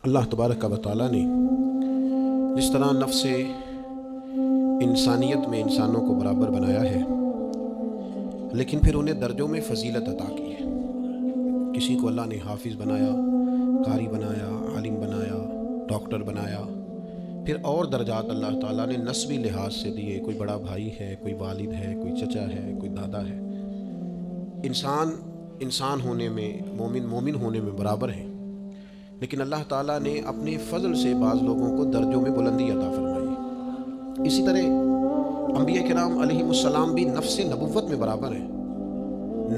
اللہ تبارک و تعالیٰ نے جس طرح نفس انسانیت میں انسانوں کو برابر بنایا ہے، لیکن پھر انہیں درجوں میں فضیلت عطا کی ہے۔ کسی کو اللہ نے حافظ بنایا، قاری بنایا، عالم بنایا، ڈاکٹر بنایا، پھر اور درجات اللہ تعالیٰ نے نسبی لحاظ سے دیے۔ کوئی بڑا بھائی ہے، کوئی والد ہے، کوئی چچا ہے، کوئی دادا ہے۔ انسان ہونے میں، مومن ہونے میں برابر ہیں، لیکن اللہ تعالیٰ نے اپنے فضل سے بعض لوگوں کو درجوں میں بلندی عطا فرمائی۔ اسی طرح انبیاء کرام علیہم السلام بھی نفس نبوت میں برابر ہیں،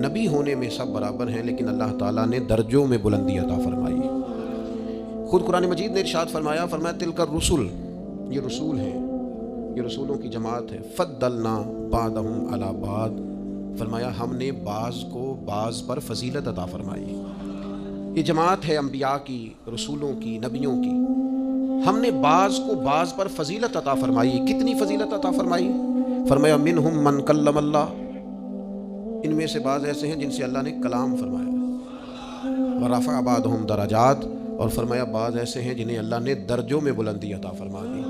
نبی ہونے میں سب برابر ہیں، لیکن اللہ تعالیٰ نے درجوں میں بلندی عطا فرمائی۔ خود قرآن مجید نے ارشاد فرمایا تلک الرسل، یہ رسول ہیں، یہ رسولوں کی جماعت ہے، فضلنا بعضهم علی بعض، فرمایا ہم نے بعض کو بعض پر فضیلت عطا فرمائی۔ یہ جماعت ہے انبیاء کی، رسولوں کی، نبیوں کی، ہم نے بعض کو بعض پر فضیلت عطا فرمائی۔ کتنی فضیلت عطا فرمائی؟ فرمایا منہم من کلم اللہ، ان میں سے بعض ایسے ہیں جن سے اللہ نے کلام فرمایا، ورفع بعضهم درجات، اور فرمایا بعض ایسے ہیں جنہیں اللہ نے درجوں میں بلندی عطا فرما دی۔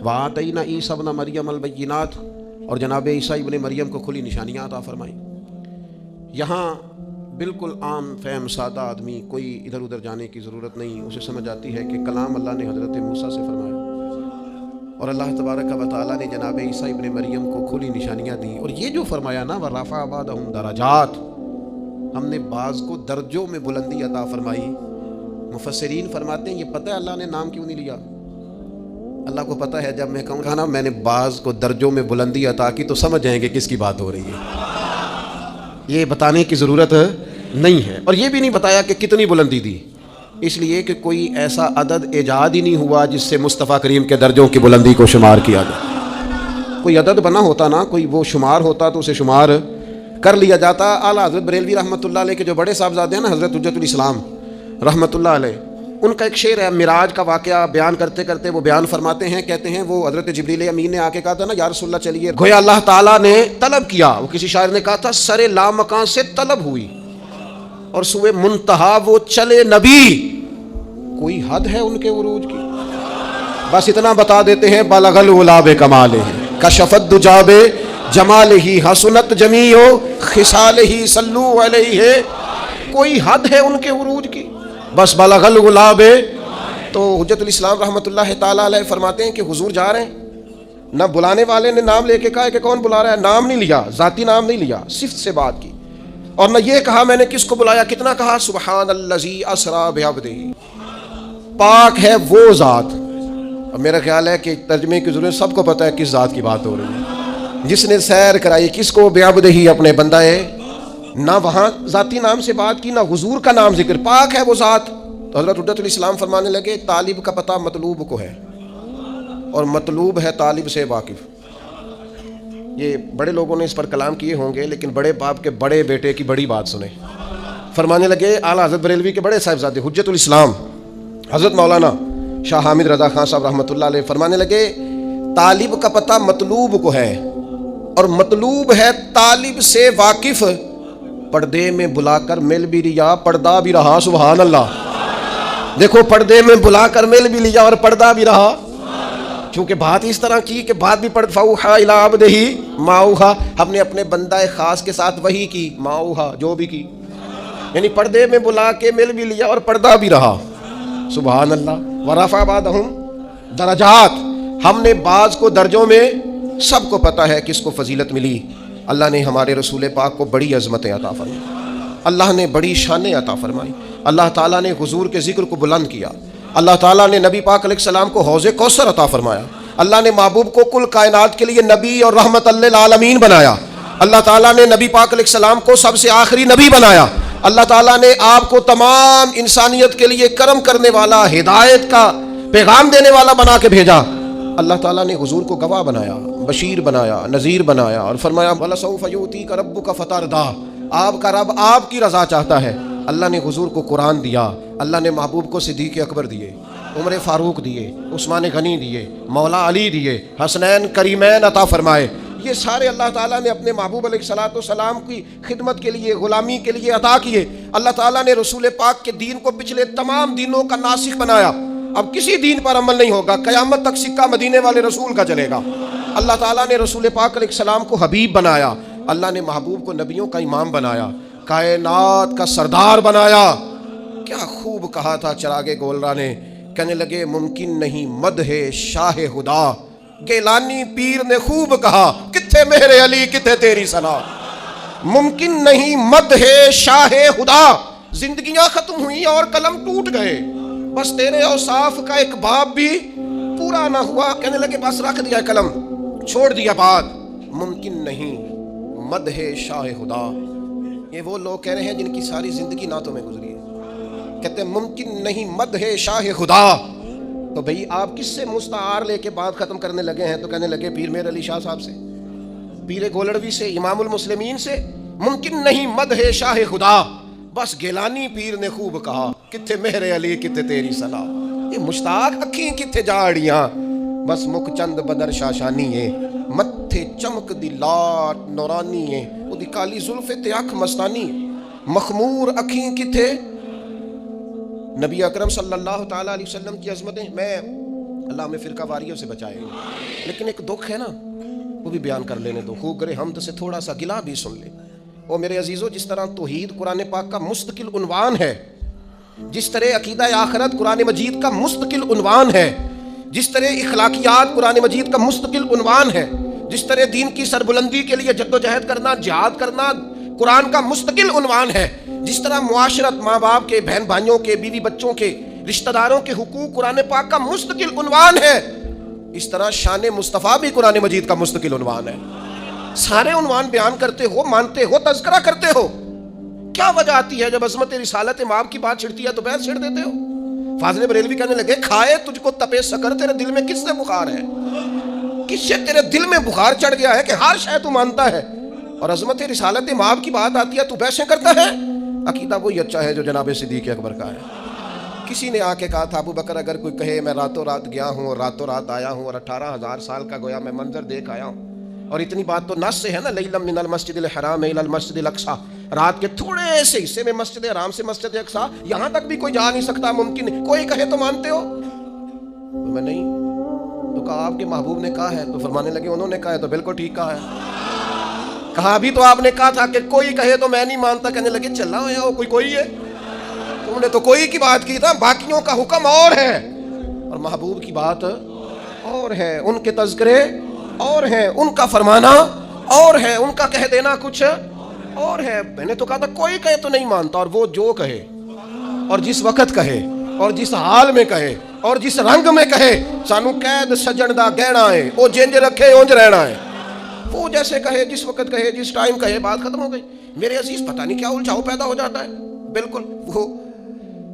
وآتینا عیسیٰ ابن مریم البینات، اور جناب عیسیٰ ابن مریم کو کھلی نشانیاں عطا فرمائیں۔ یہاں بالکل عام فہم سادہ آدمی، کوئی ادھر ادھر جانے کی ضرورت نہیں، اسے سمجھ آتی ہے کہ کلام اللہ نے حضرت موسیٰ سے فرمایا، اور اللہ تبارک و تعالیٰ نے جناب عیسیٰ ابن مریم کو کھلی نشانیاں دی، اور یہ جو فرمایا نا وَرَفَعَ بَعْضَهُمْ درجات، ہم نے بعض کو درجوں میں بلندی عطا فرمائی۔ مفسرین فرماتے ہیں یہ پتہ ہے اللہ نے نام کیوں نہیں لیا؟ اللہ کو پتہ ہے جب میں کہوں گا نا میں نے بعض کو درجوں میں بلندی عطا کی تو سمجھ جائیں گے کس کی بات ہو رہی ہے، یہ بتانے کی ضرورت نہیں ہے۔ اور یہ بھی نہیں بتایا کہ کتنی بلندی دی، اس لیے کہ کوئی ایسا عدد ایجاد ہی نہیں ہوا جس سے مصطفیٰ کریم کے درجوں کی بلندی کو شمار کیا جائے۔ کوئی عدد بنا ہوتا نا، کوئی وہ شمار ہوتا تو اسے شمار کر لیا جاتا۔ اعلیٰ حضرت بریلوی رحمۃ اللہ علیہ کے جو بڑے صاحبزادے ہیں نا، حضرت حجت الاسلام رحمۃ اللہ علیہ، ان کا ایک شعر ہے، معراج کا واقعہ بیان کرتے کرتے وہ بیان فرماتے ہیں، کہتے ہیں وہ حضرت جبریل امین نے آ کے کہا تھا نا یا رسول اللہ چلیے، گویا اللہ تعالیٰ نے طلب کیا، وہ کسی شاعر نے کہا تھا سر لامکان سے طلب ہوئی، اور سوئے منتہا وہ چلے نبی، کوئی حد ہے ان کے عروج کی؟ بس اتنا بتا دیتے ہیں بلغ العلا بکمالہ کشفت دجا بجمالہ حسنت جمیع خصالہ صلو علیہ، کوئی حد ہے ان کے عروج کی؟ بس بلغ العلا بے۔ تو حجت الاسلام رحمۃ اللہ تعالیٰ علیہ فرماتے ہیں کہ حضور جا رہے ہیں، نہ بلانے والے نے نام لے کے کہا کہ کون بلا رہا ہے، نام نہیں لیا، ذاتی نام نہیں لیا، صفت سے بات کی، اور نہ یہ کہا میں نے کس کو بلایا، کتنا کہا سبحان الذی اسریٰ بعبدہ، پاک ہے وہ ذات۔ اور میرا خیال ہے کہ ترجمے کی ضرورت، سب کو پتہ ہے کس ذات کی بات ہو رہی ہے، جس نے سیر کرائی کس کو، بعبدہ، اپنے بندہ ہے، نہ وہاں ذاتی نام سے بات کی، نہ حضور کا نام ذکر، پاک ہے وہ ذات۔ تو حضرت حجت الاسلام فرمانے لگے طالب کا پتہ مطلوب کو ہے، اور مطلوب ہے طالب سے واقف۔ یہ بڑے لوگوں نے اس پر کلام کیے ہوں گے، لیکن بڑے باپ کے بڑے بیٹے کی بڑی بات سنیں۔ فرمانے لگے اعلیٰ حضرت بریلوی کے بڑے صاحبزادے حجت الاسلام حضرت مولانا شاہ حامد رضا خان صاحب رحمۃ اللہ علیہ فرمانے لگے طالب کا پتہ مطلوب کو ہے، اور مطلوب ہے طالب سے واقف، پردے میں بلا کر مل بھی لیا، پردہ بھی رہا، سبحان اللہ۔ دیکھو پردے میں بلا کر مل بھی لیا اور پردہ بھی رہا، چونکہ بات اس طرح کی کہ بات بھی پڑھ فَأَوْحَىٰ إِلَىٰ عَبْدِهِ مَا أَوْحَىٰ، ہم نے اپنے بندہ خاص کے ساتھ وحی کی، مَا أَوْحَىٰ، جو بھی کی، یعنی پردے میں بلا کے مل بھی لیا اور پردہ بھی رہا، سبحان اللہ۔ وَرَفَعَ بَعْضَهُمْ درجات، ہم نے بعض کو درجوں میں، سب کو پتہ ہے کس کو فضیلت ملی۔ اللہ نے ہمارے رسول پاک کو بڑی عظمتیں عطا فرمائی، اللہ نے بڑی شانیں عطا فرمائی، اللہ تعالیٰ نے حضور کے ذکر کو بلند کیا، اللہ تعالیٰ نے نبی پاک علیہ السلام کو حوض کوثر عطا فرمایا، اللہ نے محبوب کو کل کائنات کے لیے نبی اور رحمت للعالمین بنایا، اللہ تعالیٰ نے نبی پاک علیہ السلام کو سب سے آخری نبی بنایا، اللہ تعالیٰ نے آپ کو تمام انسانیت کے لیے کرم کرنے والا، ہدایت کا پیغام دینے والا بنا کے بھیجا، اللہ تعالیٰ نے حضور کو گواہ بنایا، بشیر بنایا، نذیر بنایا، اور فرمایا وَلَسَوْفَ يُؤْتِيكَ رَبُّكَ فَتَرْضَىٰ، آپ کا رب آپ کی رضا چاہتا ہے۔ اللہ نے حضور کو قرآن دیا، اللہ نے محبوب کو صدیق اکبر دیے، عمر فاروق دیے، عثمان غنی دیے، مولا علی دیے، حسنین کریمین عطا فرمائے، یہ سارے اللہ تعالیٰ نے اپنے محبوب علیہ السلام کی خدمت کے لیے، غلامی کے لیے عطا کیے۔ اللہ تعالیٰ نے رسول پاک کے دین کو پچھلے تمام دینوں کا ناسخ بنایا، اب کسی دین پر عمل نہیں ہوگا، قیامت تک سکہ مدینے والے رسول کا چلے گا۔ اللہ تعالیٰ نے رسول پاک علیہ السلام کو حبیب بنایا، اللہ نے محبوب کو نبیوں کا امام بنایا، کائنات کا سردار بنایا۔ کیا خوب کہا تھا چراغ گولرا نے، کہنے لگے ممکن نہیں مدح شاہ خدا، گیلانی پیر نے خوب کہا کتھے مہر علی کتھے تیری ثنا۔ ممکن نہیں مدح شاہ خدا، زندگیاں ختم ہوئی اور قلم ٹوٹ گئے، بس تیرے اوصاف کا ایک باب بھی پورا نہ ہوا، کہنے لگے بس رکھ دیا قلم، چھوڑ دیا بات۔ ممکن نہیں مدح شاہ خدا، یہ وہ لوگ کہہ رہے ہیں جن کی ساری زندگی نعتوں میں گزری ہے، کہتے ہیں ممکن نہیں مدح شاہ خدا۔ تو بھئی آپ کس سے مستعار لے کے بات ختم کرنے لگے ہیں؟ تو کہنے لگے پیر میر علی شاہ صاحب سے، پیر گولڑوی سے، امام المسلمین سے۔ ممکن نہیں مدح شاہ خدا، بس گیلانی پیر نے خوب کہا کتھے مہر علی کتھے تیری ثنا۔ یہ مشتاق اکھیں کتھے جاڑیاں، بس مک چند بدر شاشانی ہے، متھے چمک دی لاٹ نورانی ہے، وہ دی کالی زلف تے اکھ مستانی ہے، مخمور اکھیں کتھے نبی اکرم صلی اللہ تعالیٰ علیہ وسلم کی عظمتیں۔ میں اللہ میں فرقہ واریوں سے بچائے، لیکن ایک دکھ ہے نا، وہ بھی بیان کر لینے دو، خوب گرے حمد سے تھوڑا سا گلا بھی سن لے۔ او میرے عزیزو، جس طرح توحید قرآن پاک کا مستقل عنوان ہے، جس طرح عقیدہ آخرت قرآن مجید کا مستقل عنوان ہے، جس طرح اخلاقیات قرآن مجید کا مستقل عنوان ہے، جس طرح دین کی سربلندی کے لیے جد و جہد کرنا، جہاد کرنا قرآن کا مستقل عنوان ہے، جس طرح معاشرت، ماں باپ کے، بہن بھائیوں کے، بیوی بچوں کے، رشتہ داروں کے حقوق قرآن پاک کا مستقل عنوان ہے، اس طرح شان مصطفیٰ بھی قرآن مجید کا مستقل عنوان ہے۔ سارے عنوان بیان کرتے ہو، مانتے ہو، تذکرہ کرتے ہو، کیا وجہ آتی ہے جب عظمت رسالت مآب کی بات چھڑتی ہے تو بحث چھڑ دیتے ہو؟ فاضل بریلوی کہنے لگے کھائے تجھ کو تپے سکر، تیرے دل میں کس سے بخار ہے؟ کس سے تیرے دل میں بخار چڑھ گیا ہے کہ ہر شے تو مانتا ہے اور عظمت رسالت مآب کی بات آتی ہے تو بحثیں کرتا ہے؟ عقیدہ وہی اچھا ہے جو جناب صدیق اکبر کا ہے۔ کسی نے آ کے کہا تھا ابو بکر اگر کوئی کہے میں راتوں رات گیا ہوں اور راتوں رات آیا ہوں اور 18,000 سال کا گویا میں منظر دیکھ آیا ہوں، اور اتنی بات تو نص سے ہے نا، لیلم من المسجد الحرام الى المسجد الاقصی، رات کے تھوڑے سے حصے میں مسجد حرام سے مسجد اقصی یہاں تک بھی کوئی جا نہیں سکتا، ممکن ہے کوئی کہے تو مانتے ہو؟ تو میں نہیں، تو کہا آپ کے محبوب نے کہا ہے، تو فرمانے لگے انہوں نے کہا ہے تو بالکل ٹھیک کہا ہے۔ کہا بھی تو آپ نے کہا تھا کہ کوئی کہے تو میں نہیں مانتا، کہنے لگے چلا ہو یا کوئی ہے، تم نے تو کوئی کی بات کی تھا، باقیوں کا حکم اور ہے اور محبوب کی بات اور ہے، ان کے تذکرے اور ہیں، ان کا فرمانا اور ہے، ان کا کہہ دینا کچھ اور ہے۔ میں نے تو کہا تھا کوئی کہے تو نہیں مانتا، اور وہ جو کہے اور جس وقت کہے اور جس حال میں کہے اور جس رنگ میں کہے، سانو قید سجن دا گہنا ہے، وہ جنج رکھے اونج رہنا ہے، وہ جیسے کہے، جس وقت کہے، جس ٹائم کہے، بات ختم ہو گئی۔ میرے عزیز پتہ نہیں کیا الجھاؤ پیدا ہو جاتا ہے۔ بالکل، وہ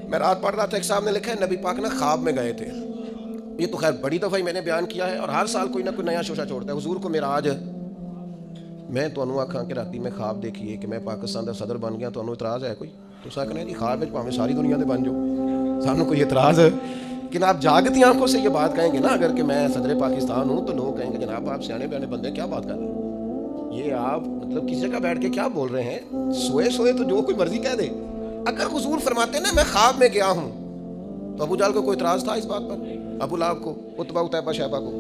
میں رات پڑھ رہا تھا، ایک صاحب نے لکھا ہے نبی پاک نے خواب میں گئے تھے، یہ تو خیر بڑی دفعہ ہی میں نے بیان کیا ہے اور ہر سال کوئی نہ کوئی نیا شوشہ چھوڑتا ہے۔ حضور کو معراج، میں تو انہوں آکھاں کہ راتی میں خواب دیکھیے کہ میں پاکستان دا صدر بن گیا، تو انہوں اعتراض ہے کوئی؟ تو سا کہنا ہے جی خواب میں پاہمیں ساری دنیا دے بن جو، سانوں کوئی اعتراض ہے؟ لیکن آپ جاگتی آنکھوں سے یہ بات کہیں گے نا، اگر کہ میں صدر پاکستان ہوں تو لوگ کہیں گے جناب آپ سیانے بیانے بندے کیا بات کر رہے ہیں، یہ آپ مطلب کسی جگہ بیٹھ کے کیا بول رہے ہیں، سوئے سوئے تو جو کوئی مرضی کہہ دے۔ اگر حضور فرماتے ہیں نا میں خواب میں گیا ہوں، تو ابو جہل کو کوئی اعتراض تھا اس بات پر؟ ابو لہب کو، عتبہ عتیبہ شیبہ کو،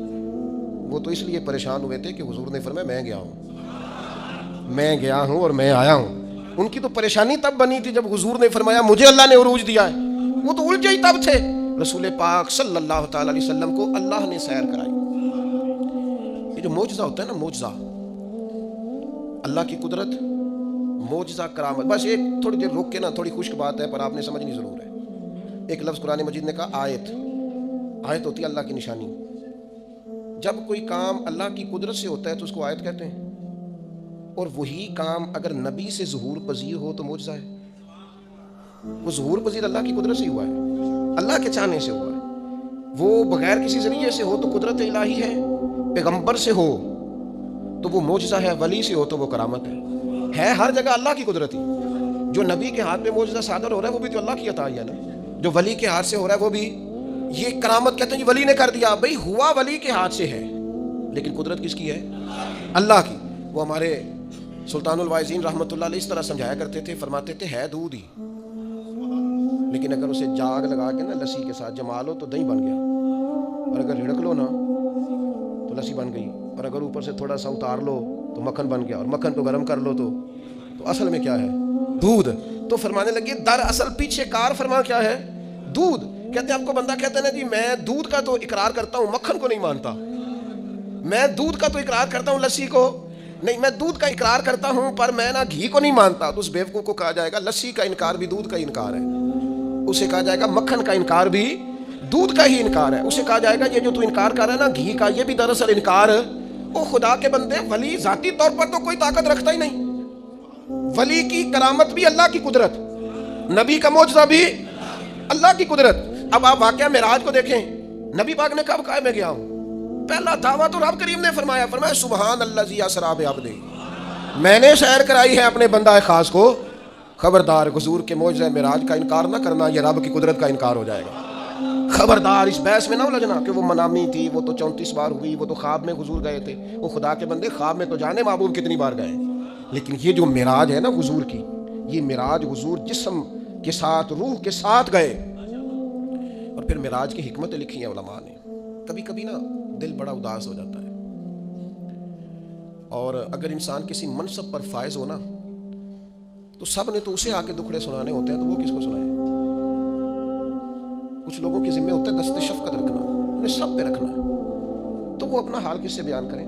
وہ تو اس لیے پریشان ہوئے تھے کہ حضور نے فرمایا میں گیا ہوں اور میں آیا ہوں۔ ان کی تو پریشانی تب بنی تھی جب حضور نے فرمایا مجھے اللہ نے عروج دیا ہے، وہ تو الجھے ہی تب تھے۔ رسول پاک صلی اللہ تعالی علیہ وسلم کو اللہ نے سیر کرائی۔ یہ جو معجزہ ہوتا ہے نا، معجزہ اللہ کی قدرت، معجزہ کرامت، بس ایک تھوڑی دیر رک کے نا، تھوڑی خشک بات ہے پر آپ نے سمجھنی ضرور ہے۔ ایک لفظ قرآن مجید نے کہا آیت، آیت ہوتی ہے اللہ کی نشانی۔ جب کوئی کام اللہ کی قدرت سے ہوتا ہے تو اس کو آیت کہتے ہیں، اور وہی کام اگر نبی سے ظہور پذیر ہو تو معجزہ ہے۔ وہ ظہور پذیر اللہ کی قدرت سے ہوا ہے، اللہ کے چاہنے سے ہوا ہے۔ وہ بغیر کسی ذریعے سے ہو تو قدرت الہی ہے، پیغمبر سے ہو تو وہ معجزہ ہے، ولی سے ہو تو وہ کرامت ہے ہر جگہ اللہ کی قدرت ہی۔ جو نبی کے ہاتھ میں معجزہ صادر ہو رہا ہے وہ بھی تو اللہ کی عطا ہے نا، جو ولی کے ہاتھ سے ہو رہا ہے وہ بھی یہ کرامت کہتے ہیں جی ولی نے کر دیا، بھئی ہوا ولی کے ہاتھ سے ہے لیکن قدرت کس کی ہے؟ اللہ کی۔ وہ ہمارے سلطان الواعظین رحمۃ اللہ علیہ اس طرح سمجھایا کرتے تھے، فرماتے تھے ہے دودھ ہی، لیکن اگر اسے جاگ لگا کے نا لسی کے ساتھ جما لو تو دہی بن گیا، اور اگر ہڑک لو نا تو لسی بن گئی، اور اگر اوپر سے تھوڑا سا اتار لو تو مکھن بن گیا، اور مکھن کو گرم کر لو تو اصل میں کیا ہے؟ دودھ۔ تو فرمانے لگے در اصل پیچھے کار فرما کیا ہے؟ دودھ۔ کہتے ہیں آپ کو بندہ کہتا ہے نا جی میں دودھ کا تو اقرار کرتا ہوں، مکھن کو نہیں مانتا، میں دودھ کا تو اقرار کرتا ہوں، لسی کو نہیں، میں دودھ کا اقرار کرتا ہوں پر میں نا گھی کو نہیں مانتا، تو اس بیوقوف کو کہا جائے گا لسی کا انکار بھی دودھ کا انکار ہے، اسے کہا جائے گا مکھن کا انکار بھی دودھ کا ہی انکار ہے، اسے کہا جائے گا یہ جو تو انکار کر رہا ہے نا گھی کا، یہ بھی دراصل انکار ہے۔ او خدا کے بندے، ولی ذاتی طور پر تو کوئی طاقت رکھتا ہی نہیں، ولی کی کرامت بھی اللہ کی قدرت، نبی کا معجزہ بھی اللہ کی قدرت۔ اب آپ واقعہ معراج کو دیکھیں، نبی پاک نے کب کہا میں گیا ہوں؟ پہلا دعویٰ تو رب کریم نے فرمایا سبحان الذی اسریٰ بعبدہ، میں نے سیر کرائی ہے اپنے بندہ خاص کو۔ خبردار، حضور کے معجزہ معراج کا انکار نہ کرنا، یہ رب کی قدرت کا انکار ہو جائے گا۔ خبردار، اس بحث میں نہ الجھنا کہ وہ منامی تھی، وہ تو 34 بار ہوئی، وہ تو خواب میں حضور گئے تھے۔ وہ خدا کے بندے خواب میں تو جانے محبوب کتنی بار گئے، لیکن یہ جو معراج ہے نا حضور کی، یہ معراج حضور جسم کے ساتھ روح کے ساتھ گئے۔ اور پھر معراج کی حکمتیں لکھی ہیں علماء نے۔ کبھی کبھی نا دل بڑا اداس ہو جاتا ہے، اور اگر انسان کسی منصب پر فائز ہو نا تو سب نے تو اسے آ کے دکھڑے سنانے ہوتے ہیں، تو وہ کس کو سنائے؟ کچھ لوگوں کے ذمہ ہوتا ہے دست شفقت رکھنا، انہیں سب پہ رکھنا ہے، تو وہ اپنا حال کس سے بیان کریں،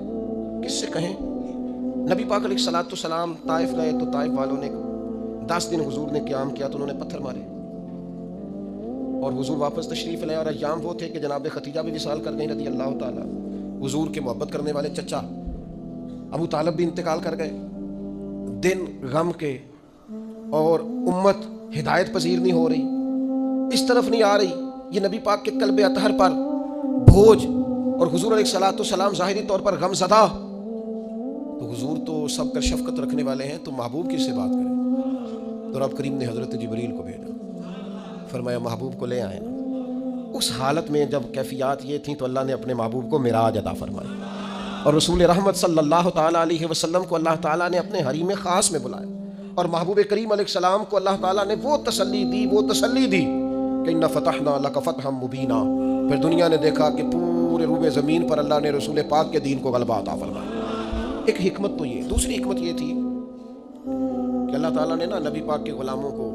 کس سے کہیں؟ نبی پاک علیہ الصلوۃ والسلام طائف گئے تو طائف والوں نے 10 دن حضور نے قیام کیا تو انہوں نے پتھر مارے، اور حضور واپس تشریف لائے، اور ایام وہ تھے کہ جناب خدیجہ بھی وصال کر گئی رضی اللہ تعالیٰ، حضور کے محبت کرنے والے چچا ابو طالب بھی انتقال کر گئے۔ دن غم کے، اور امت ہدایت پذیر نہیں ہو رہی، اس طرف نہیں آ رہی، یہ نبی پاک کے قلب اطہر پر بوجھ، اور حضور علیہ الصلوۃ والسلام ظاہری طور پر غم زدہ، تو حضور تو سب پر شفقت رکھنے والے ہیں، تو محبوب کس سے بات کریں؟ تو رب کریم نے حضرت جبریل کو بھیجا، فرمایا محبوب کو لے آئے۔ اس حالت میں جب کیفیات یہ تھیں تو اللہ نے اپنے محبوب کو معراج عطا فرمایا، اور رسول رحمت صلی اللہ تعالیٰ علیہ وسلم کو اللہ تعالیٰ نے اپنے حریم خاص میں بلایا، اور محبوب کریم علیہ السلام کو اللہ تعالیٰ نے وہ تسلی دی کہ اِنَّا فَتَحْنَا لَكَ فَتْحًا مُبِينًا۔ پھر دنیا نے دیکھا کہ پورے روبے زمین پر اللہ نے رسول پاک کے دین کو غلبہ عطا فرمایا۔ ایک حکمت تو یہ، دوسری حکمت یہ تھی کہ اللہ تعالیٰ نے نا نبی پاک کے غلاموں کو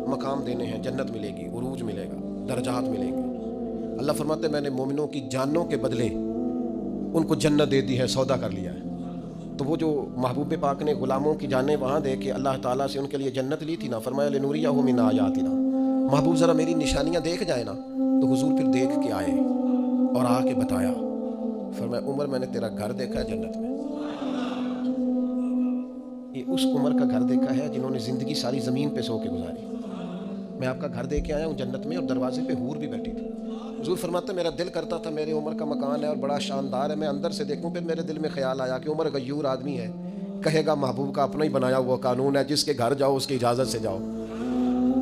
مقام دینے ہیں، جنت ملے گی، عروج ملے گا، درجات ملیں گے۔ اللہ فرماتے ہیں میں نے مومنوں کی جانوں کے بدلے ان کو جنت دے دی ہے، سودا کر لیا ہے۔ تو وہ جو محبوب پاک نے غلاموں کی جانیں وہاں دے کے اللہ تعالیٰ سے ان کے لیے جنت لی تھی نا، فرمایا لِنُرِيَهُ مِنْ آيَاتِنَا، محبوب ذرا میری نشانیاں دیکھ جائے نا، تو حضور پھر دیکھ کے آئے اور آ کے بتایا، فرمایا عمر میں نے تیرا گھر دیکھا ہے جنت میں، یہ اس عمر کا گھر دیکھا ہے جنہوں نے زندگی ساری زمین پہ سو کے گزاری، میں آپ کا گھر دیکھ کے آیا ہوں جنت میں، اور دروازے پہ حور بھی بیٹھی تھی۔ حضور فرماتے میرا دل کرتا تھا میرے عمر کا مکان ہے اور بڑا شاندار ہے، میں اندر سے دیکھوں، پھر میرے دل میں خیال آیا کہ عمر غیور آدمی ہے، کہے گا محبوب کا اپنا ہی بنایا ہوا قانون ہے، جس کے گھر جاؤ اس کی اجازت سے جاؤ۔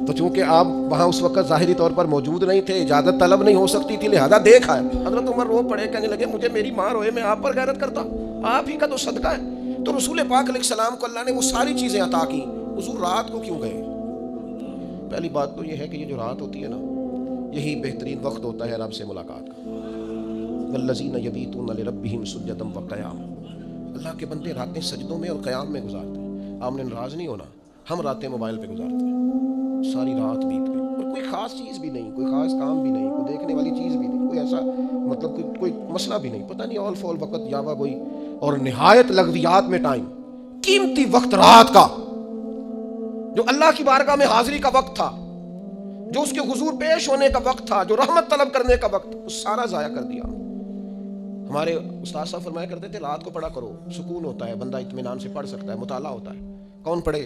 تو چونکہ آپ وہاں اس وقت ظاہری طور پر موجود نہیں تھے، اجازت طلب نہیں ہو سکتی تھی، لہذا دیکھا ہے۔ حضرت عمر رو پڑے، کہنے لگے مجھے میری ماں روئے میں آپ پر غیرت کرتا، آپ ہی کا تو صدقہ ہے۔ تو رسول پاک علیہ السلام کو اللہ نے وہ ساری چیزیں عطا کی۔ حضور رات کو کیوں گئے؟ پہلی بات تو یہ ہے کہ یہ جو رات ہوتی ہے نا، یہی بہترین وقت ہوتا ہے رب سے ملاقات کا۔ والذین یبیتون لربہم سجدا وقیاما، اللہ کے بندے راتیں سجدوں میں اور قیام میں گزارتے ہیں۔ آپ نے ناراض نہیں ہونا، ہم راتیں موبائل پہ گزارتے ہیں، ساری رات بیت گئی اور کوئی خاص چیز بھی نہیں، کوئی خاص کام بھی نہیں، کوئی دیکھنے والی چیز بھی نہیں، کوئی ایسا مطلب کوئی مسئلہ بھی نہیں، پتہ نہیں آل فول وقت یاوا گوئی، اور نہایت لغویات میں ٹائم، قیمتی وقت رات کا جو اللہ کی بارگاہ میں حاضری کا وقت تھا، جو اس کے حضور پیش ہونے کا وقت تھا، جو رحمت طلب کرنے کا وقت، وہ سارا ضائع کر دیا۔ ہمارے استاد صاحب فرمایا کرتے تھے رات کو پڑھا کرو، سکون ہوتا ہے، بندہ اطمینان سے پڑھ سکتا ہے، مطالعہ ہوتا ہے۔ کون پڑھے؟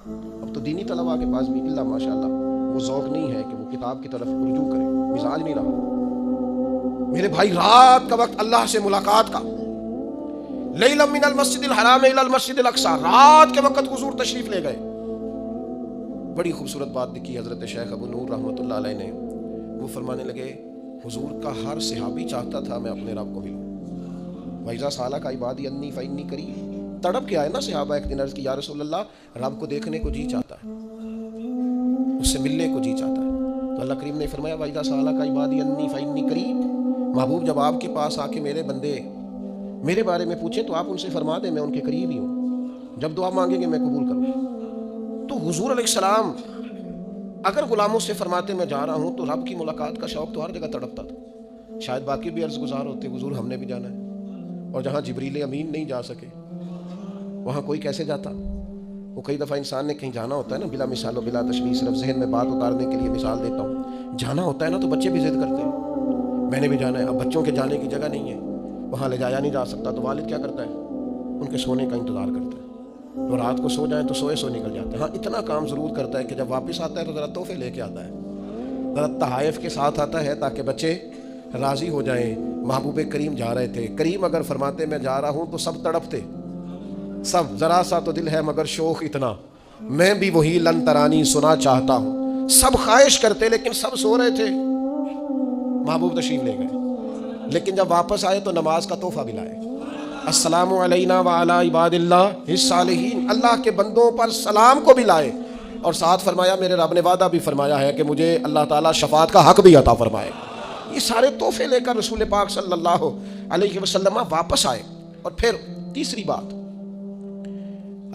اب تو دینی طلباء کے پاس بھی اللہ ماشاءاللہ وہ ذوق نہیں ہے کہ وہ کتاب کی طرف رجوع کرے، مزاج نہیں رہا۔ میرے بھائی رات کا وقت اللہ سے ملاقات کا، لیلا من المسجد الحرام الی المسجد الاقصی، رات کے وقت حضور تشریف لے گئے۔ بڑی خوبصورت بات لکھی حضرت شیخ ابو نور رحمۃ اللہ علیہ نے، وہ فرمانے لگے حضور کا ہر صحابی چاہتا تھا میں اپنے رب کو ملوں۔ وَإِذَا سَأَلَكَ عِبَادِي عَنِّي فَإِنِّي قَرِيبٌ، تڑپ کے آئے نا صحابہ، ایک دن عرض کی یا رسول اللہ رب کو دیکھنے کو جی چاہتا ہے، اس سے ملنے کو جی چاہتا ہے۔ اللہ کریم نے فرمایا وَإِذَا سَأَلَكَ عِبَادِي عَنِّي فَإِنِّي قَرِيبٌ، محبوب جب آپ کے پاس آ کے میرے بندے میرے بارے میں پوچھیں تو آپ ان سے فرما دیں میں ان کے قریب ہی ہوں، جب دعا مانگیں گے میں قبول کروں۔ تو حضور علیہ السلام اگر غلاموں سے فرماتے میں جا رہا ہوں تو رب کی ملاقات کا شوق تو ہر جگہ تڑپتا تھا۔ شاید باقی بھی عرض گزار ہوتے حضور ہم نے بھی جانا ہے، اور جہاں جبریل امین نہیں جا سکے وہاں کوئی کیسے جاتا؟ وہ کئی دفعہ انسان نے کہیں جانا ہوتا ہے نا بلا مثال و بلا تشبیہ، صرف ذہن میں بات اتارنے کے لیے مثال دیتا ہوں، جانا ہوتا ہے نا تو بچے بھی ضد کرتے ہیں میں نے بھی جانا ہے۔ اب بچوں کے جانے کی جگہ نہیں ہے، وہاں لے جایا نہیں جا سکتا، تو والد کیا کرتا ہے؟ ان کے سونے کا انتظار کرتا ہے، تو رات کو سو جائیں تو سوئے سو نکل جاتے ہیں۔ ہاں اتنا کام ضرور کرتا ہے کہ جب واپس آتا ہے تو ذرا تحفے لے کے آتا ہے، ذرا تحائف کے ساتھ آتا ہے تاکہ بچے راضی ہو جائیں۔ محبوب کریم جا رہے تھے، کریم اگر فرماتے میں جا رہا ہوں تو سب تڑپتے، سب ذرا سا تو دل ہے مگر شوق اتنا، میں بھی وہی لن ترانی سنا چاہتا ہوں، سب خواہش کرتے لیکن سب سو رہے تھے، محبوب تشریف لے گئے، لیکن جب واپس آئے تو نماز کا تحفہ بھی لائے، السلام علینا وعلی عباد اللہ الصالحین، اللہ کے بندوں پر سلام کو بھی لائے، اور ساتھ فرمایا میرے رب نے وعدہ بھی فرمایا ہے کہ مجھے اللہ تعالیٰ شفاعت کا حق بھی عطا فرمائے۔ یہ سارے تحفے لے کر رسول پاک صلی اللہ علیہ وسلم واپس آئے۔ اور پھر تیسری بات،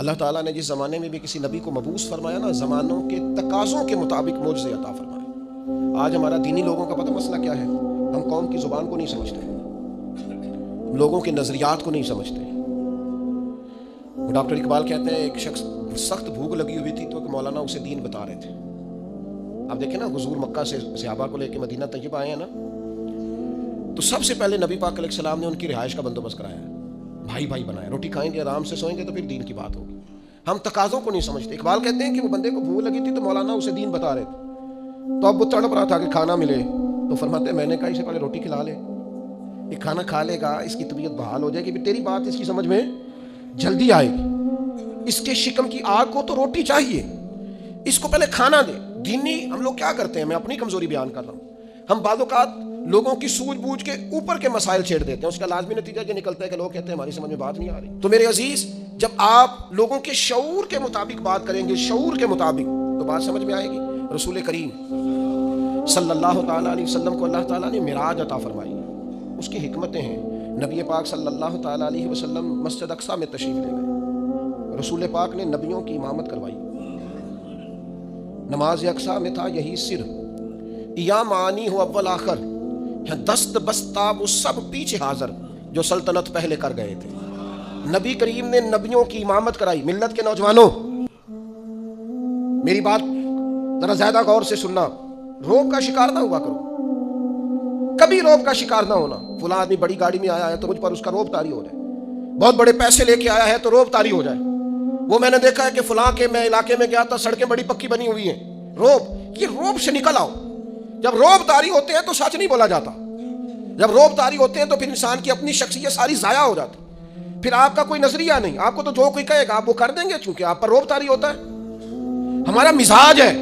اللہ تعالیٰ نے جس زمانے میں بھی کسی نبی کو مبعوث فرمایا نا، زمانوں کے تقاضوں کے مطابق معجزے عطا فرمائے۔ آج ہمارا دینی لوگوں کا پتہ مسئلہ کیا ہے؟ ہم قوم کی زبان کو نہیں سمجھتے، لوگوں کے نظریات کو نہیں سمجھتے۔ ڈاکٹر اقبال کہتے ہیں ایک شخص سخت بھوک لگی ہوئی تھی تو مولانا اسے دین بتا رہے تھے۔ آپ دیکھیں نا حضور مکہ سے صحابہ کو لے کے مدینہ طیبہ آئے ہیں نا، تو سب سے پہلے نبی پاک علیہ السلام نے ان کی رہائش کا بندوبست کرایا ہے، بھائی بھائی بنائے، روٹی کھائیں گے آرام سے سوئیں گے تو پھر دین کی بات ہوگی۔ ہم تقاضوں کو نہیں سمجھتے۔ اقبال کہتے ہیں کہ وہ بندے کو بھوک لگی تھی تو مولانا اسے دین بتا رہے تھے، تو اب وہ تڑپ رہا تھا کہ کھانا ملے، تو فرماتے ہیں میں نے کہا اسے پہلے روٹی کھلا لے، یہ کھانا کھا لے گا، اس کی طبیعت بحال ہو جائے گی، تیری بات اس کی سمجھ میں جلدی آئے گی، اس کے شکم کی آگ کو تو روٹی چاہیے، اس کو پہلے کھانا دے۔ دینی ہم لوگ کیا کرتے ہیں، میں اپنی کمزوری بیان کر رہا ہوں، ہم بعض اوقات لوگوں کی سوجھ بوجھ کے اوپر کے مسائل چھیڑ دیتے ہیں، اس کا لازمی نتیجہ یہ نکلتا ہے کہ لوگ کہتے ہیں ہماری سمجھ میں بات نہیں آ رہی۔ تو میرے عزیز، جب آپ لوگوں کے شعور کے مطابق بات کریں گے، شعور کے مطابق، تو بات سمجھ میں آئے گی۔ رسول کریم صلی اللہ تعالیٰ علیہ وسلم کو اللہ تعالیٰ نے معراج عطا فرمائی، اس کی حکمتیں ہیں۔ نبی پاک صلی اللہ تعالیٰ علیہ وسلم مسجد اقصیٰ میں تشریف لے گئے، رسول پاک نے نبیوں کی امامت کروائی، نماز اقصیٰ میں تھا یہی سر، یا معانی ہو اول آخر، دست بستہ وہ سب پیچھے حاضر جو سلطنت پہلے کر گئے تھے۔ نبی کریم نے نبیوں کی امامت کرائی۔ ملت کے نوجوانوں، میری بات ذرا زیادہ غور سے سننا، روب کا شکار نہ ہوا کرو، کبھی روب کا شکار نہ ہونا۔ فلاں آدمی بڑی گاڑی میں آیا ہے تو مجھ پر اس کا روب طاری ہو جائے، بہت بڑے پیسے لے کے آیا ہے تو روب طاری ہو جائے، وہ میں نے دیکھا ہے کہ فلاں کے میں علاقے میں گیا تھا سڑکیں بڑی پکی بنی ہوئی ہیں، روب، یہ روب سے نکل آؤ۔ جب روب طاری ہوتے ہیں تو سچ نہیں بولا جاتا، جب روب طاری ہوتے ہیں تو پھر انسان کی اپنی شخصیت ساری ضائع ہو جاتی، پھر آپ کا کوئی نظریہ نہیں، آپ کو تو جو کوئی کہے گا آپ وہ کر دیں گے، چونکہ آپ پر روب طاری ہوتا ہے۔ ہمارا مزاج ہے،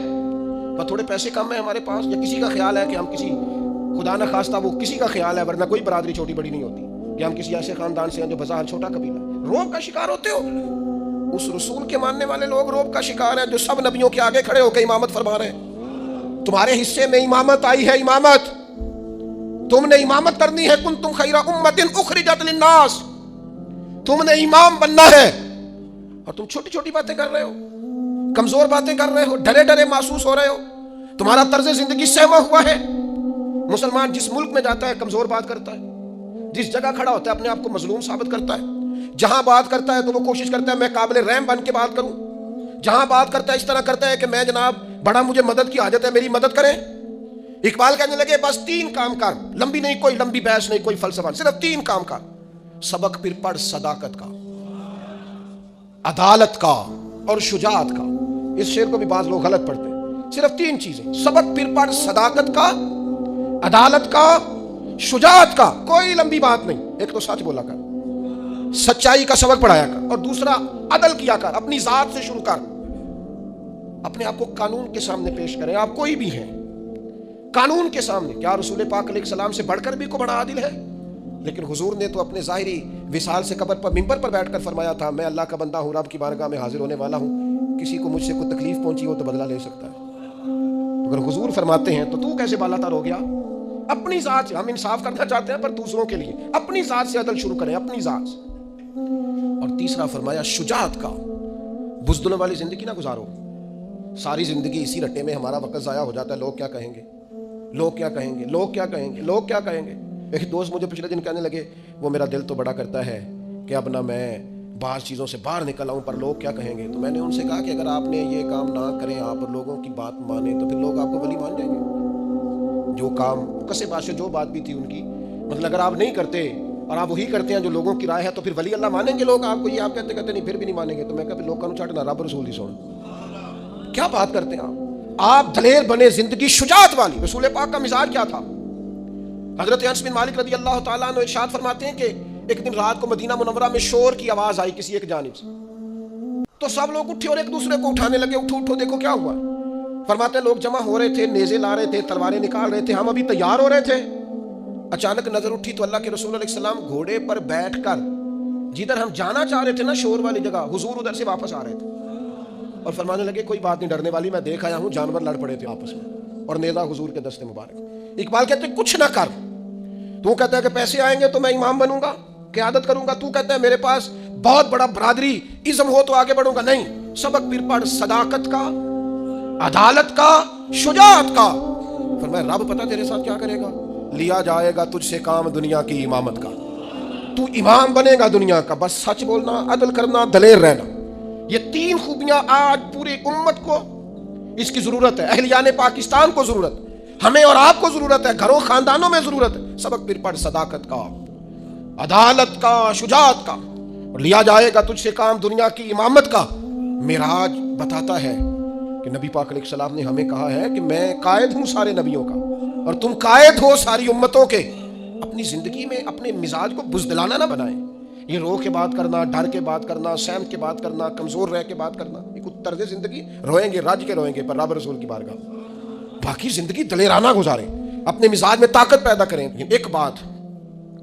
پر تھوڑے پیسے کم ہیں ہمارے پاس، یا کسی کا خیال ہے کہ ہم کسی، خدا نہ خواستہ وہ کسی کا خیال ہے، ورنہ کوئی برادری چھوٹی بڑی نہیں ہوتی، کہ ہم کسی ایسے خاندان سے ہیں جو بظاہر چھوٹا قبیلہ ہے، روب کا شکار ہوتے ہو۔ اس رسول کے ماننے والے لوگ روب کا شکار ہیں جو سب نبیوں کے آگے کھڑے ہو کے امامت فرما رہے ہیں۔ تمہارے حصے میں امامت آئی ہے، امامت تم نے امامت کرنی ہے، کنتم خیر امت اخرجت للناس، تم نے امام بننا ہے، اور تم چھوٹی چھوٹی باتیں کر رہے ہو، کمزور باتیں کر رہے ہو، ڈرے ڈرے محسوس ہو رہے ہو، تمہارا طرز زندگی سہما ہوا ہے۔ مسلمان جس ملک میں جاتا ہے کمزور بات کرتا ہے، جس جگہ کھڑا ہوتا ہے اپنے آپ کو مظلوم ثابت کرتا ہے، جہاں بات کرتا ہے تو وہ کوشش کرتا ہے میں قابل رحم بن کے بات کروں، جہاں بات کرتا ہے اس طرح کرتا ہے کہ میں جناب بڑا مجھے مدد کی حاجت ہے، میری مدد کریں۔ اقبال کہنے لگے بس 3 کام کر، لمبی نہیں، کوئی لمبی بحث نہیں، کوئی فلسفہ، صرف 3 کام کر، سبق پھر پڑھ صداقت کا، عدالت کا اور شجاعت کا۔ اس شعر کو بھی بعض لوگ غلط پڑھتے ہیں، صرف 3 چیزیں، سبق پھر پڑھ صداقت کا، عدالت کا، شجاعت کا، کوئی لمبی بات نہیں۔ ایک تو سچ بولا کر، سچائی کا سبق پڑھایا کر، اور دوسرا عدل کیا کر، اپنی ذات سے شروع کر، اپنے آپ کو قانون کے سامنے پیش کریں، آپ کوئی بھی ہیں قانون کے سامنے۔ کیا رسول پاک علیہ السلام سے بڑھ کر بھی کوئی بڑا عادل ہے؟ لیکن حضور نے تو اپنے ظاہری وصال سے قبر پر منبر پر بیٹھ کر فرمایا تھا میں اللہ کا بندہ ہوں، رب کی بارگاہ میں حاضر ہونے والا ہوں، کسی کو مجھ سے کوئی تکلیف پہنچی ہو تو بدلہ لے سکتا ہے۔ اگر حضور فرماتے ہیں تو کیسے بالا تر ہو گیا؟ اپنی ذات سے ہم انصاف کرنا چاہتے ہیں پر دوسروں کے لیے اپنی ذات سے عدل شروع کریں، اپنی ذات سے۔ اور تیسرا فرمایا شجاعت کا، بزدلوں والی زندگی نہ گزارو۔ ساری زندگی اسی رٹے میں ہمارا وقت ضائع ہو جاتا ہے، لوگ کیا کہیں گے، لوگ کیا کہیں گے، لوگ کیا کہیں گے، لوگ کیا کہیں گے۔ ایک دوست مجھے پچھلے دن کہنے لگے وہ میرا دل تو بڑا کرتا ہے کہ اب نہ میں بعض چیزوں سے باہر نکل آؤں پر لوگ کیا کہیں گے۔ تو میں نے ان سے کہا کہ اگر آپ نے یہ کام نہ کریں، آپ لوگوں کی بات مانیں تو پھر لوگ آپ کو ولی مان جائیں گے۔ جو کام کسے بادشاہ جو بات بھی تھی ان کی، مطلب اگر آپ نہیں کرتے اور آپ وہی کرتے ہیں جو لوگوں کی رائے ہے تو پھر ولی اللہ مانیں گے لوگ آپ کو؟ یہ آپ کہتے کہتے نہیں پھر بھی نہیں مانیں گے۔ تو میں کہا پھر لوگ کا چاٹنا رب رسول دی سونا، کیا بات کرتے ہیں آپ دلیر بنے، زندگی شجاعت والی۔ رسول پاک کا مزاج کیا تھا؟ حضرت انس بن مالک رضی اللہ تعالیٰ عنہ ارشاد فرماتے ہیں کہ ایک دن رات کو مدینہ منورہ میں شور کی آواز آئی کسی ایک جانب سے، تو سب لوگ اٹھے اور ایک دوسرے کو اٹھانے لگے، اٹھو اٹھو دیکھو کیا ہوا۔ فرماتے ہیں لوگ جمع ہو رہے تھے، نیزے لا رہے تھے، تلواریں نکال رہے تھے، ہم ابھی تیار ہو رہے تھے۔ اچانک نظر اٹھی تو اللہ کے رسول علیہ السلام گھوڑے پر بیٹھ کر جدھر ہم جانا چاہ رہے تھے نا شور والی جگہ، حضور ادھر سے واپس آ رہے تھے اور فرمانے لگے کوئی بات نہیں ڈرنے والی، میں دیکھ آیا ہوں جانور لڑ پڑے تھے آپس میں اور نیزہ حضور کے دستے مبارک۔ اقبال کہتے ہیں کچھ نہ کر، تو کہتا ہے کہ پیسے آئیں گے تو میں امام بنوں گا، قیادت کروں گا، تو کہتا ہے میرے پاس بہت بڑا برادری ازم ہو تو آگے بڑھوں گا، نہیں، سبق پھر پڑھ صداقت کا، عدالت کا، شجاعت کا۔ فرمایا رب پتہ تیرے ساتھ کیا کرے گا، لیا جائے گا تجھ سے کام دنیا کی امامت کا، تو امام بنے گا دنیا کا، بس سچ بولنا، عدل کرنا، دلیر رہنا۔ یہ تین خوبیاں آج پوری امت کو اس کی ضرورت ہے، اہلیان پاکستان کو ضرورت، ہمیں اور آپ کو ضرورت ہے، گھروں خاندانوں میں ضرورت ہے۔ سبق پھر پڑھ صداقت کا، عدالت کا، شجاعت کا، اور لیا جائے گا تجھ سے کام دنیا کی امامت کا۔ معراج بتاتا ہے کہ نبی پاک علیہ السلام نے ہمیں کہا ہے کہ میں قائد ہوں سارے نبیوں کا اور تم قائد ہو ساری امتوں کے۔ اپنی زندگی میں اپنے مزاج کو بزدلانہ نہ بنائیں، یہ رو کے بات کرنا، ڈر کے بات کرنا، سہم کے بات کرنا، کمزور رہ کے بات کرنا، یہ کچھ طرز زندگی روئیں گے، رج کے روئیں گے پر رب رسول کی بارگاہ۔ باقی زندگی دلیرانہ گزاریں، اپنے مزاج میں طاقت پیدا کریں۔ ایک بات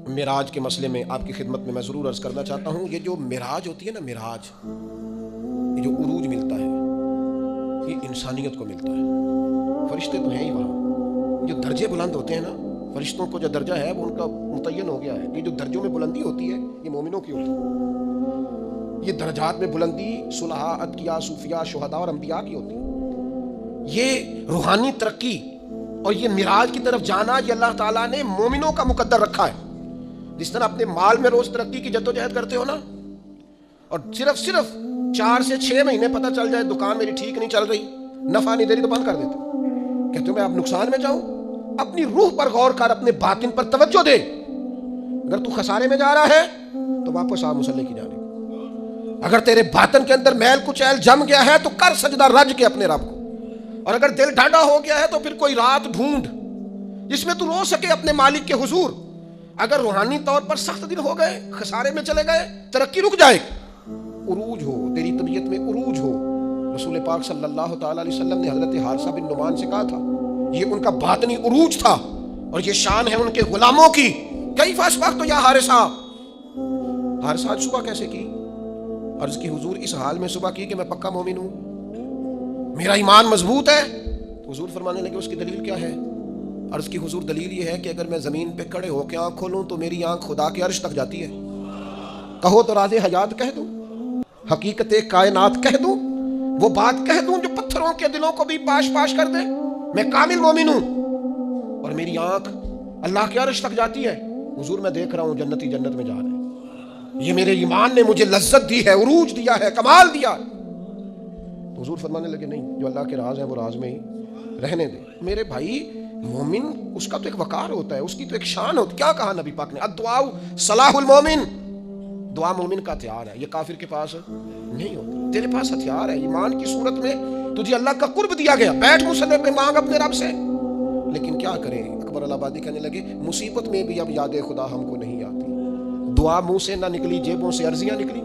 معراج کے مسئلے میں آپ کی خدمت میں ضرور عرض کرنا چاہتا ہوں، یہ جو معراج ہوتی ہے نا، معراج، یہ جو عروج ملتا ہے یہ انسانیت کو ملتا ہے۔ فرشتے تو ہیں ہی وہاں، جو درجے بلند ہوتے ہیں نا، فرشتوں کو جو درجہ ہے وہ ان کا متعین ہو گیا ہے۔ یہ جو درجوں میں بلندی ہوتی ہے یہ مومنوں کی ہوتی ہے، یہ درجات میں بلندی صلحاء، اتقیاء، صوفیاء، شہداء اور انبیاء کی ہوتی ہے۔ یہ روحانی ترقی اور یہ معراج کی طرف جانا یہ اللہ تعالیٰ نے مومنوں کا مقدر رکھا ہے۔ جس طرح اپنے مال میں روز ترقی کی جدوجہد کرتے ہو نا، اور صرف 4 سے 6 مہینے پتہ چل جائے دکان میری ٹھیک نہیں چل رہی، نفع نہیں دے رہی تو بند کر دیتے، کہتے ہو میں اب نقصان میں جاؤں۔ اپنی روح پر غور کر، اپنے باطن پر توجہ دے۔ اگر تو خسارے میں جا رہا ہے تو واپس آ مصلی کی جانب۔ اگر تیرے باطن کے اندر میل کچیل جم گیا ہے تو کر سجدہ رج کے اپنے رب کو، اور اگر دل ڈھاڈا ہو گیا ہے تو پھر کوئی رات ڈھونڈ جس میں تو رو سکے اپنے مالک کے حضور۔ اگر روحانی طور پر سخت دن ہو گئے، خسارے میں چلے گئے، ترقی رک جائے، عروج ہو، تیری طبیعت میں عروج ہو۔ رسول پاک صلی اللہ تعالیٰ علیہ وسلم نے حضرت حارثہ بن نعمان سے کہا تھا، یہ ان کا باطنی عروج تھا اور یہ شان ہے ان کے غلاموں کی۔ کیف اصبحت یا حارثہ، حارثہ آج صبح کیسے کی؟ عرض کی حضور اس حال میں صبح کی کہ میں پکا مومن ہوں، میرا ایمان مضبوط ہے۔ حضور فرمانے لگے اس کی دلیل کیا ہے؟ عرض کی حضور دلیل یہ ہے کہ اگر میں زمین پہ کھڑے ہو کے آنکھ کھولوں تو میری آنکھ خدا کے عرش تک جاتی ہے، کہو تو راز حیات کہہ دوں، حقیقت کائنات کہہ دوں، وہ بات کہہ دوں جو پتھروں کے دلوں کو بھی پاش پاش کر دے۔ میں کامل مومن ہوں اور میری آنکھ اللہ کے عرش تک جاتی ہے۔ حضور میں دیکھ رہا ہوں جنتی جنت میں جا رہے ہیں، یہ میرے ایمان نے مجھے لذت دی ہے، عروج دیا ہے، کمال دیا۔ حضور فرمانے لگے نہیں، جو اللہ کے راز ہیں وہ راز میں ہی رہنے دے۔ میرے بھائی، مومن اس کا تو ایک وقار ہوتا ہے، اس کی تو ایک شان ہوتی ہے۔ کیا کہا نبی پاک نے؟ الدعاء صلاح المومن، دعا مومن کا ہتھیار ہے، یہ کافر کے پاس نہیں ہوتا۔ تیرے پاس ہتھیار ہے، ایمان کی صورت میں تجھے اللہ کا قرب دیا گیا، بیٹھ مصلی پہ مانگ اپنے رب سے۔ لیکن کیا کریں، اکبر الآبادی کہنے لگے مصیبت میں بھی اب یاد خدا ہم کو نہیں آتی۔ دعا منہ سے نہ نکلی، جیبوں سے عرضیاں نکلی،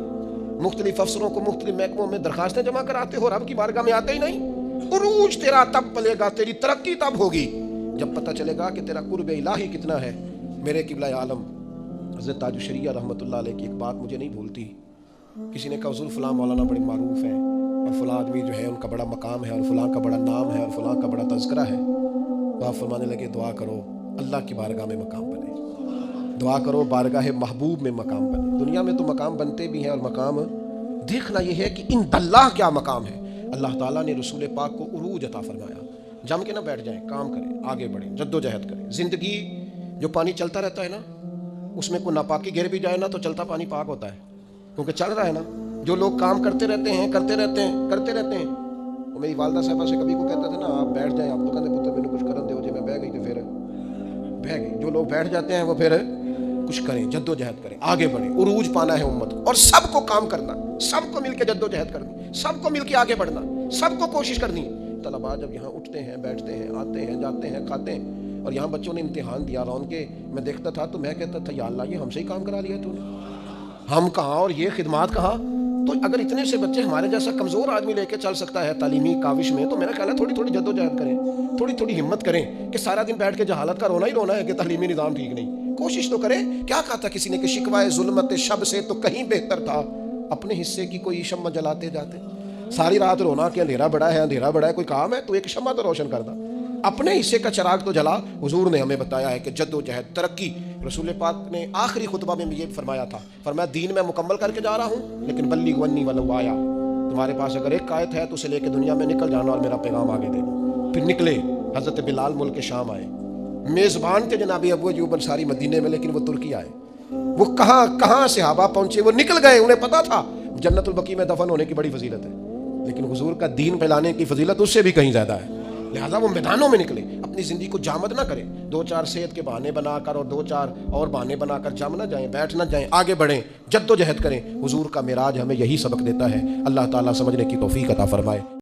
مختلف افسروں کو مختلف محکموں میں درخواستیں جمع کراتے ہو، رب کی بارگاہ میں آتے ہی نہیں۔ عروج تیرا تب پلے گا، تیری ترقی تب ہوگی جب پتہ چلے گا کہ تیرا قرب الہی کتنا ہے۔ میرے قبلہ عالم حضرت تاج الشریعہ رحمۃ اللہ علیہ کی ایک بات مجھے نہیں بھولتی۔ کسی نے کہا حضور فلاں مولانا بڑے معروف ہیں اور فلاں آدمی جو ہے ان کا بڑا مقام ہے اور فلاں کا بڑا نام ہے اور فلاں کا بڑا تذکرہ ہے، تو آپ فرمانے لگے دعا کرو اللہ کی بارگاہ میں مقام بنے، دعا کرو بارگاہ محبوب میں مقام بنے۔ دنیا میں تو مقام بنتے بھی ہیں، اور مقام دیکھنا یہ ہے کہ ان اللہ کیا مقام ہے۔ اللہ تعالیٰ نے رسول پاک کو عروج عطا فرمایا، جم کے نہ بیٹھ جائیں، کام کریں، آگے بڑھیں، جد و جہد کریں۔ زندگی جو پانی چلتا رہتا ہے نا، اس میں کوئی ناپاکی گر بھی جائے نا تو چلتا پانی پاک ہوتا ہے، کیونکہ چل رہا ہے نا۔ جو لوگ کام کرتے رہتے ہیں کرتے رہتے ہیں کرتے رہتے ہیں، وہ میری والدہ صاحبہ سے کبھی کو کہتا تھا نا آپ بیٹھ جائیں، آپ تو کہتے پتر میں نے کچھ کرن دے جی میں بہ گئی تو پھر بہ گئی۔ جو لوگ بیٹھ جاتے ہیں وہ پھر کچھ کریں، جد و جہد کریں، آگے بڑھیں، عروج پانا ہے امت کو، اور سب کو کام کرنا، سب کو مل کے جد و جہد کرنی، سب کو مل کے آگے بڑھنا، سب کو کوشش کرنی۔ طلباء جب یہاں اٹھتے ہیں بیٹھتے ہیں آتے ہیں جاتے ہیں کھاتے ہیں، اور یہاں بچوں نے امتحان دیا رون کے میں دیکھتا تھا تو میں کہتا تھا یا اللہ یہ ہم سے ہی کام کرا لیا تو نے، ہم کہاں اور یہ خدمات کہاں۔ تو اگر اتنے سے بچے ہمارے جیسا کمزور آدمی لے کے چل سکتا ہے تعلیمی کاوش میں، تو میرا خیال ہے تھوڑی تھوڑی جد و جہد کریں، تھوڑی تھوڑی ہمت کریں کہ سارا دن بیٹھ کے جہالت کا رونا ہی رونا ہے کہ تعلیمی نظام ٹھیک نہیں۔ کوشش تو کریں۔ کیا کہا تھا کسی نے کہ شکوائے ظلمت شب سے تو کہیں بہتر تھا اپنے حصے کی کوئی شمع جلاتے جاتے۔ ساری رات رونا کہ اندھیرا بڑا ہے اندھیرا بڑا ہے، کوئی کام ہے تو ایک شمع تو روشن کر دا، اپنے حصے کا چراغ تو جلا۔ حضور نے ہمیں بتایا ہے کہ جد و جہد ترقی۔ رسول پاک نے آخری خطبہ میں یہ فرمایا تھا، فرمایا دین میں مکمل کر کے جا رہا ہوں لیکن بلغ عنی ولو آیا، تمہارے پاس اگر ایک آیت ہے تو اسے لے کے دنیا میں نکل جانا اور میرا پیغام آگے دینا۔ پھر نکلے، حضرت بلال ملک شام آئے، میزبان تھے جناب ابو ایوب انصاری مدینے میں، لیکن وہ ترکی آئے۔ وہ کہاں کہاں صحابہ پہنچے، وہ نکل گئے، انہیں پتا تھا جنت البقیع میں دفن ہونے کی بڑی فضیلت ہے، لیکن حضور کا دین پھیلانے کی فضیلت اس سے بھی کہیں زیادہ ہے، لہذا وہ میدانوں میں نکلے۔ اپنی زندگی کو جامد نہ کریں، دو چار صحت کے بہانے بنا کر اور دو چار اور بہانے بنا کر جم نہ جائیں، بیٹھ نہ جائیں، آگے بڑھیں، جد و جہد کریں۔ حضور کا معراج ہمیں یہی سبق دیتا ہے۔ اللہ تعالیٰ سمجھنے کی توفیق عطا فرمائے۔